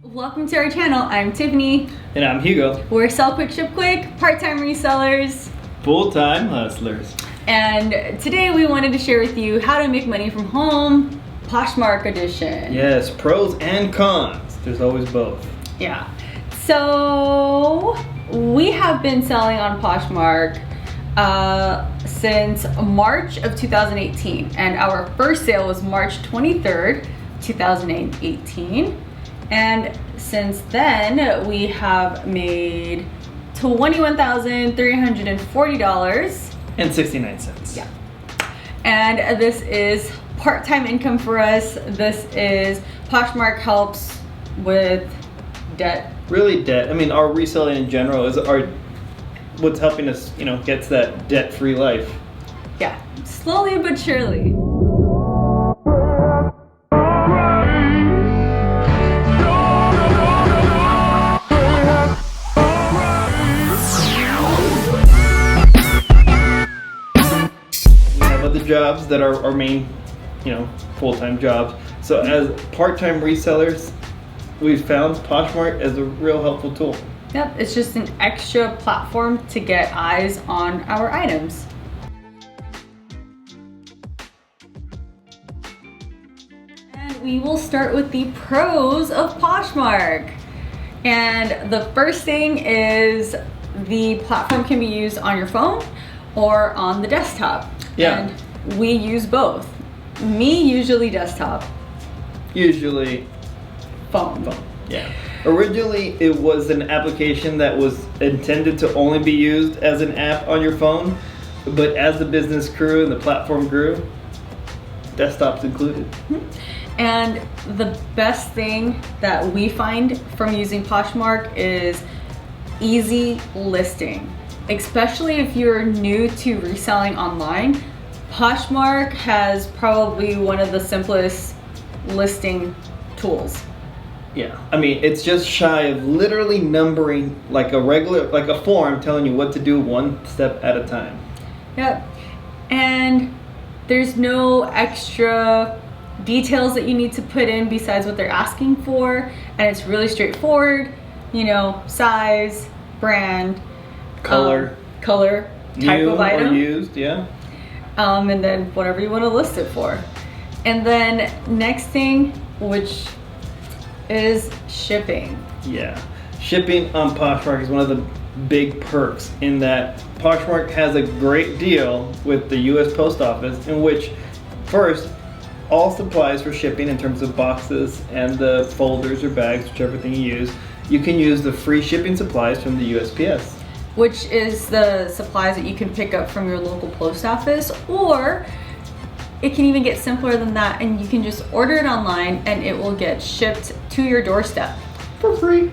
Welcome to our channel. I'm Tiffany. And I'm Hugo. We're Sell Quick, Ship Quick, part-time resellers, Full-time hustlers. and today we wanted to share with you how to make money from home, Poshmark edition. Yes, pros and cons. There's always both. Yeah. So we have been selling on Poshmark since March of 2018, and our first sale was March 23rd, 2018. And since then, we have made $21,340. And 69 cents. Yeah. And this is part-time income for us. This is Poshmark helps with debt. Really debt. I mean, our reselling in general is what's helping us, get to that debt-free life. Yeah, slowly but surely. Other jobs that are our main, full-time jobs. So as part-time resellers, we've found Poshmark as a real helpful tool. Yep, it's just an extra platform to get eyes on our items. And we will start with the pros of Poshmark. And the first thing is the platform can be used on your phone or on the desktop. Yeah. And we use both. Me, usually desktop. Usually Phone. Yeah. Originally, it was an application that was intended to only be used as an app on your phone, but as the business grew and the platform grew, desktops included. And the best thing that we find from using Poshmark is easy listing. Especially if you're new to reselling online, Poshmark has probably one of the simplest listing tools. Yeah, I mean, it's just shy of literally numbering like a form telling you what to do one step at a time. Yep. And there's no extra details that you need to put in besides what they're asking for. And it's really straightforward, size, brand, Color, type new of item, or used, yeah. And then whatever you want to list it for. And then next thing, which is shipping. Yeah, shipping on Poshmark is one of the big perks in that Poshmark has a great deal with the U.S. Post Office in which, first, all supplies for shipping in terms of boxes and the folders or bags, whichever thing you use, you can use the free shipping supplies from the USPS. Which is the supplies that you can pick up from your local post office, or it can even get simpler than that, and you can just order it online and it will get shipped to your doorstep. For free.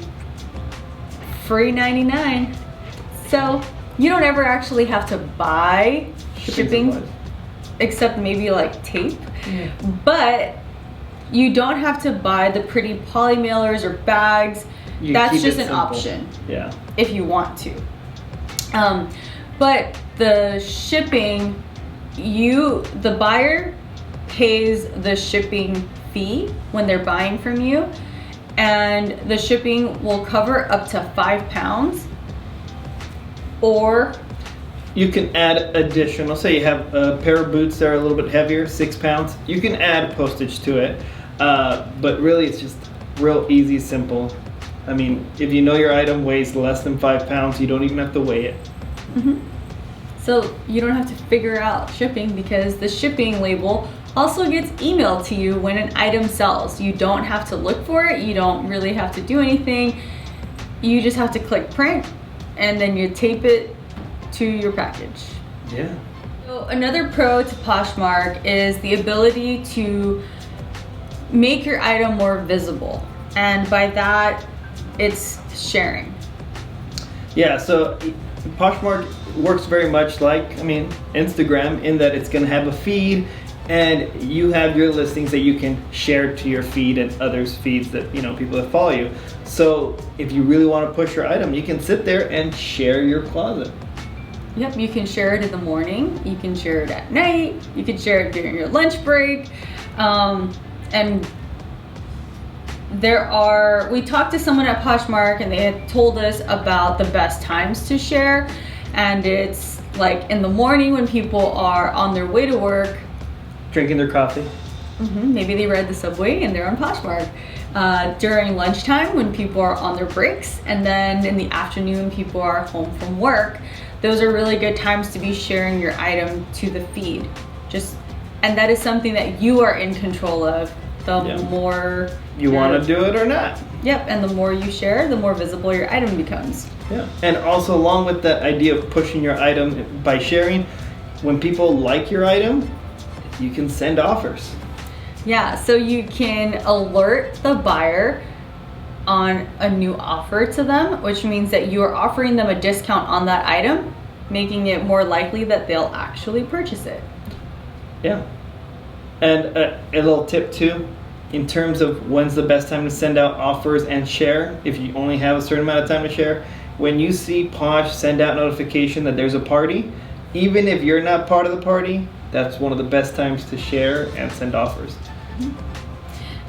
Free 99. So you don't ever actually have to buy shipping supplies. Except maybe like tape. Yeah. But you don't have to buy the pretty poly mailers or bags. You That's keep just it an simple. option. Yeah. If you want to. But the shipping, the buyer pays the shipping fee when they're buying from you, and the shipping will cover up to 5 pounds, or you can add additional, say you have a pair of boots that are a little bit heavier, 6 pounds, you can add postage to it, but really it's just real easy, simple. I mean, if you know your item weighs less than 5 pounds, you don't even have to weigh it. Mm-hmm. So you don't have to figure out shipping, because the shipping label also gets emailed to you when an item sells. You don't have to look for it. You don't really have to do anything. You just have to click print, and then you tape it to your package. Yeah. So another pro to Poshmark is the ability to make your item more visible. And by that, it's sharing. Yeah, so Poshmark works very much like, Instagram, in that it's going to have a feed, and you have your listings that you can share to your feed and others' feeds that, people that follow you. So if you really want to push your item, you can sit there and share your closet. Yep, you can share it in the morning, you can share it at night, you can share it during your lunch break, and we talked to someone at Poshmark and they had told us about the best times to share, and it's like in the morning when people are on their way to work, drinking their coffee. Maybe they ride the subway and they're on Poshmark. During lunchtime when people are on their breaks, and then in the afternoon people are home from work. Those are really good times to be sharing your item to the feed. And that is something that you are in control of. The more you want to do it or not. Yep, and the more you share, the more visible your item becomes. Yeah, and also along with that idea of pushing your item by sharing, when people like your item, you can send offers. Yeah, so you can alert the buyer on a new offer to them, which means that you are offering them a discount on that item, making it more likely that they'll actually purchase it. Yeah. And a little tip too, in terms of when's the best time to send out offers and share, if you only have a certain amount of time to share, when you see Posh send out notification that there's a party, even if you're not part of the party, that's one of the best times to share and send offers.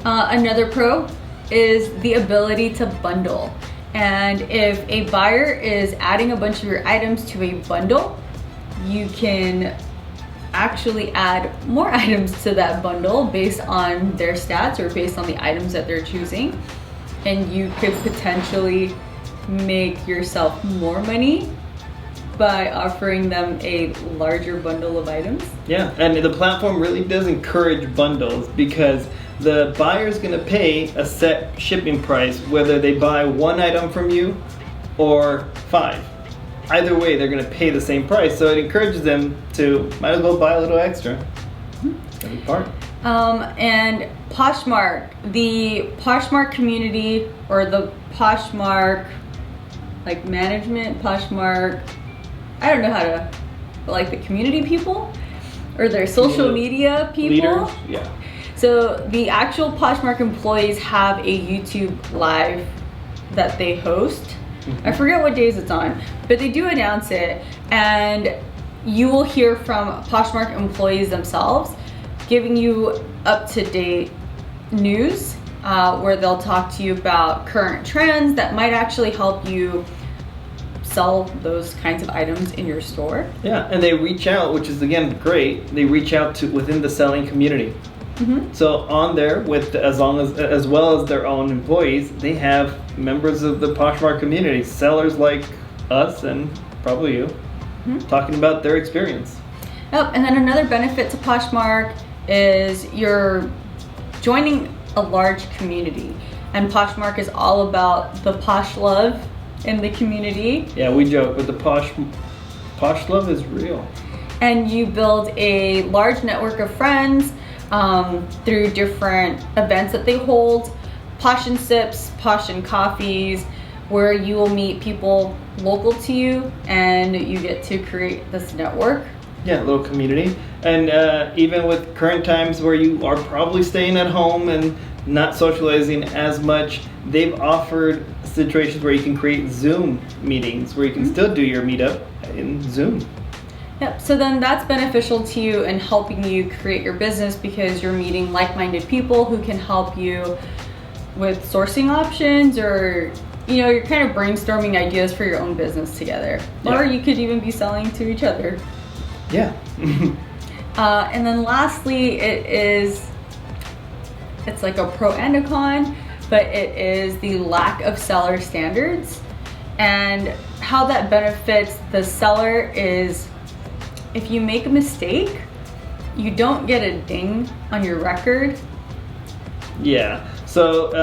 Another pro is the ability to bundle. And if a buyer is adding a bunch of your items to a bundle, you can actually add more items to that bundle based on their stats or based on the items that they're choosing. And you could potentially make yourself more money by offering them a larger bundle of items. Yeah, and the platform really does encourage bundles because the buyer's gonna pay a set shipping price whether they buy one item from you or 5. Either way, they're gonna pay the same price, so it encourages them to might as well buy a little extra. Every part. And Poshmark, the Poshmark community, or the Poshmark like management, Poshmark, I don't know how to, like the community people or their social media people. Leaders, yeah. So the actual Poshmark employees have a YouTube live that they host. I forget what days it's on, but they do announce it, and you will hear from Poshmark employees themselves giving you up-to-date news where they'll talk to you about current trends that might actually help you sell those kinds of items in your store. Yeah, and they reach out, which is again great. They reach out to within the selling community. So on there, with as well as their own employees, they have members of the Poshmark community, sellers like us and probably you, talking about their experience. Yep, and then another benefit to Poshmark is you're joining a large community, and Poshmark is all about the Posh love in the community. Yeah, we joke, but the Posh love is real. And you build a large network of friends through different events that they hold, Posh and Sips, Posh and Coffees, where you will meet people local to you and you get to create this network. Yeah, a little community. And even with current times where you are probably staying at home and not socializing as much, they've offered situations where you can create Zoom meetings where you can still do your meetup in Zoom. Yep, so then that's beneficial to you in helping you create your business because you're meeting like-minded people who can help you with sourcing options, or you're kind of brainstorming ideas for your own business together. Or you could even be selling to each other. Yeah. And then lastly, it's like a pro and a con, but it is the lack of seller standards. And how that benefits the seller is if you make a mistake, you don't get a ding on your record. Yeah, so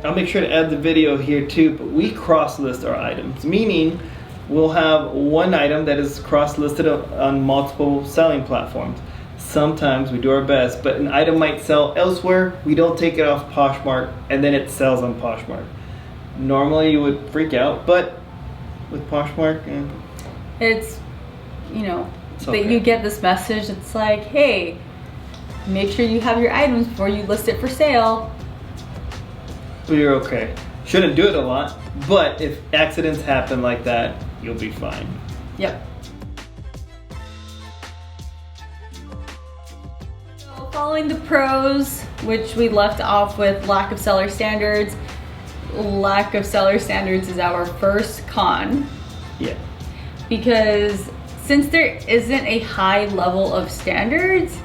I'll make sure to add the video here too, but we cross-list our items, meaning we'll have one item that is cross-listed on multiple selling platforms. Sometimes we do our best, but an item might sell elsewhere, we don't take it off Poshmark, and then it sells on Poshmark. Normally you would freak out, but with Poshmark, it's, okay. that you get this message. It's like, hey, make sure you have your items before you list it for sale. So you're okay. Shouldn't do it a lot, but if accidents happen like that, you'll be fine. Yep. So following the pros, which we left off with lack of seller standards. Lack of seller standards is our first con. Yeah. Because since there isn't a high level of standards,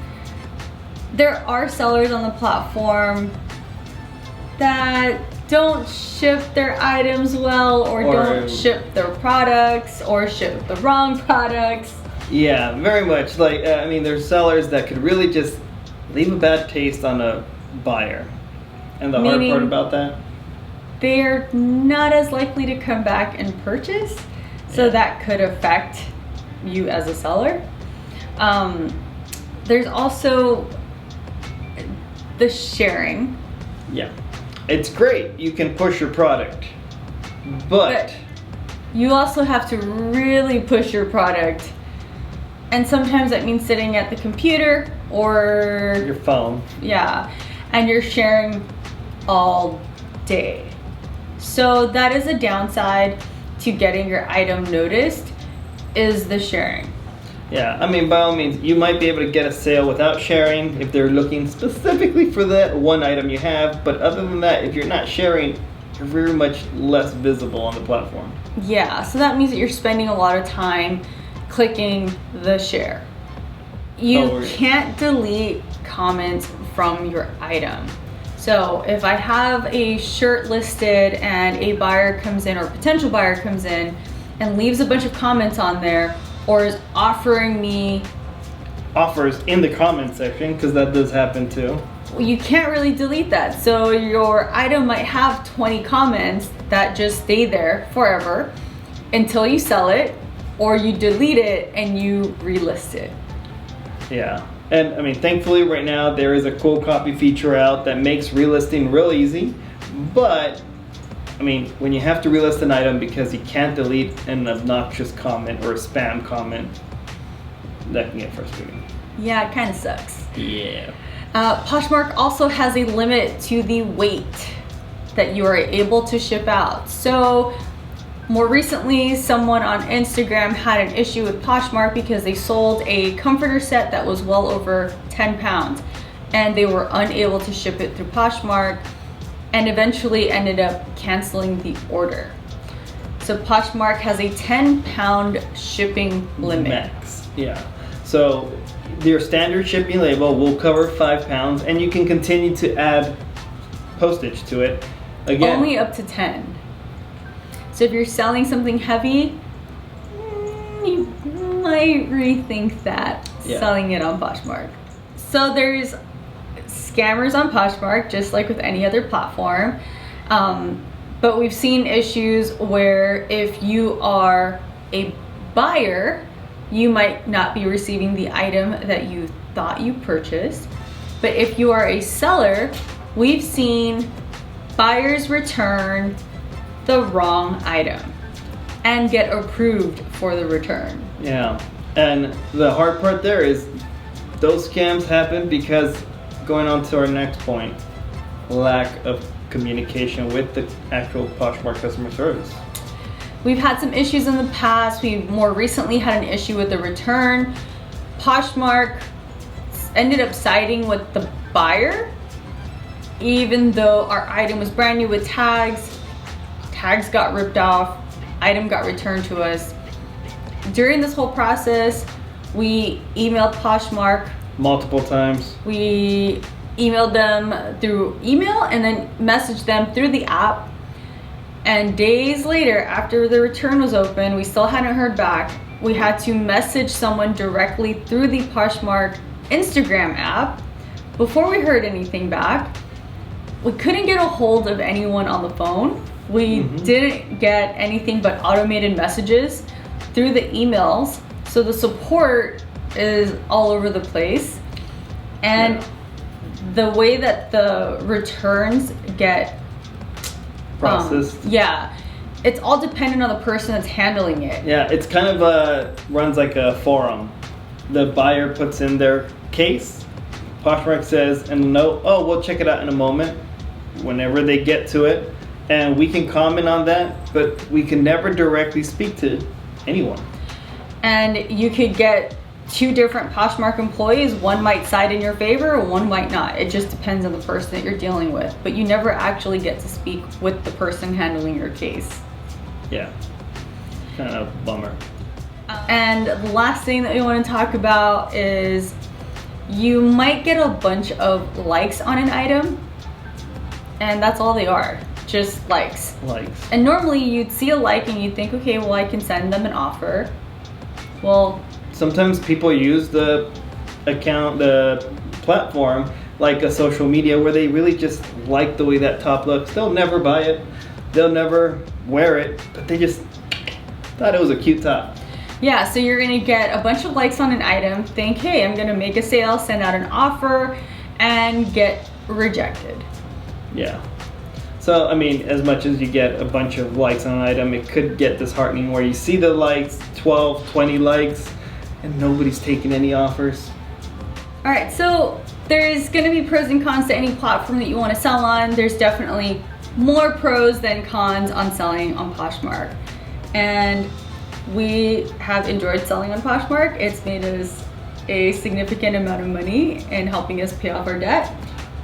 there are sellers on the platform that don't ship their items well, or don't ship their products, or ship the wrong products. Yeah, very much. Like, I mean, there's sellers that could really just leave a bad taste on a buyer. And the hard part about that? They're not as likely to come back and purchase, so that could affect you as a seller. There's also the sharing. Yeah. It's great. You can push your product. But you also have to really push your product. And sometimes that means sitting at the computer or your phone. Yeah. And you're sharing all day. So that is a downside to getting your item noticed, is the sharing. Yeah, I mean, by all means, you might be able to get a sale without sharing if they're looking specifically for that one item you have. But other than that, if you're not sharing, you're very much less visible on the platform. Yeah, so that means that you're spending a lot of time clicking the share. You can't delete comments from your item. So if I have a shirt listed and a buyer comes in, or potential buyer comes in and leaves a bunch of comments on there, or is offering me offers in the comment section, because that does happen too. You can't really delete that. So your item might have 20 comments that just stay there forever until you sell it, or you delete it and you relist it. Yeah. And I mean, thankfully right now there is a cool copy feature out that makes relisting real easy. But I mean, when you have to relist an item because you can't delete an obnoxious comment or a spam comment, that can get frustrating. Yeah, it kind of sucks. Yeah. Poshmark also has a limit to the weight that you are able to ship out. So more recently, someone on Instagram had an issue with Poshmark because they sold a comforter set that was well over 10 pounds and they were unable to ship it through Poshmark, and eventually ended up canceling the order. So Poshmark has a 10-pound shipping limit. Max, yeah. So your standard shipping label will cover 5 pounds, and you can continue to add postage to it. Again, only up to 10. So if you're selling something heavy, you might rethink that, selling it on Poshmark. So there's scammers on Poshmark, just like with any other platform. But we've seen issues where if you are a buyer, you might not be receiving the item that you thought you purchased. But if you are a seller, we've seen buyers return the wrong item and get approved for the return. Yeah, and the hard part there is those scams happen because, going on to our next point, lack of communication with the actual Poshmark customer service. We've had some issues in the past. We more recently had an issue with the return. Poshmark ended up siding with the buyer, even though our item was brand new with tags. Tags got ripped off, item got returned to us. During this whole process, we emailed Poshmark multiple times. We emailed them through email and then messaged them through the app. And days later, after the return was open, we still hadn't heard back. We had to message someone directly through the Poshmark Instagram app before we heard anything back. We couldn't get a hold of anyone on the phone. We didn't get anything but automated messages through the emails. So the support is all over the place. And the way that the returns get processed. It's all dependent on the person that's handling it. Yeah, it's kind of runs like a forum. The buyer puts in their case, Poshmark says, and we'll check it out in a moment, whenever they get to it, and we can comment on that, but we can never directly speak to anyone. And you could get two different Poshmark employees, one might side in your favor, one might not. It just depends on the person that you're dealing with. But you never actually get to speak with the person handling your case. Yeah, kind of bummer. And the last thing that we want to talk about is you might get a bunch of likes on an item, and that's all they are, just likes. Likes. And normally you'd see a like and you'd think, okay, well, I can send them an offer. Well, sometimes people use the account, the platform, like a social media where they really just like the way that top looks. They'll never buy it, they'll never wear it, but they just thought it was a cute top. yeah, so you're gonna get a bunch of likes on an item, think, hey, I'm gonna make a sale, send out an offer, and get rejected. Yeah. So, I mean, as much as you get a bunch of likes on an item, it could get disheartening where you see the likes, 12, 20 likes, and nobody's taking any offers. All right, so there's gonna be pros and cons to any platform that you wanna sell on. There's definitely more pros than cons on selling on Poshmark. And we have enjoyed selling on Poshmark. It's made us a significant amount of money in helping us pay off our debt.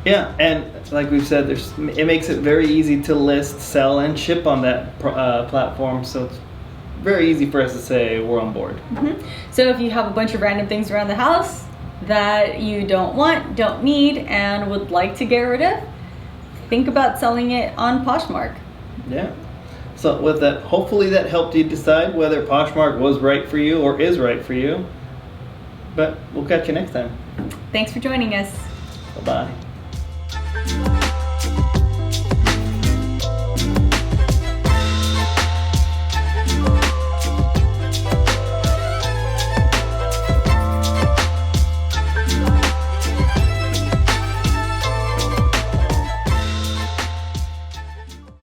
Yeah, and like we've said, it makes it very easy to list, sell, and ship on that platform. So it's very easy for us to say we're on board. Mm-hmm. So if you have a bunch of random things around the house that you don't want, don't need, and would like to get rid of, think about selling it on Poshmark. Yeah. So with that, hopefully that helped you decide whether Poshmark was right for you or is right for you. But we'll catch you next time. Thanks for joining us. Bye-bye.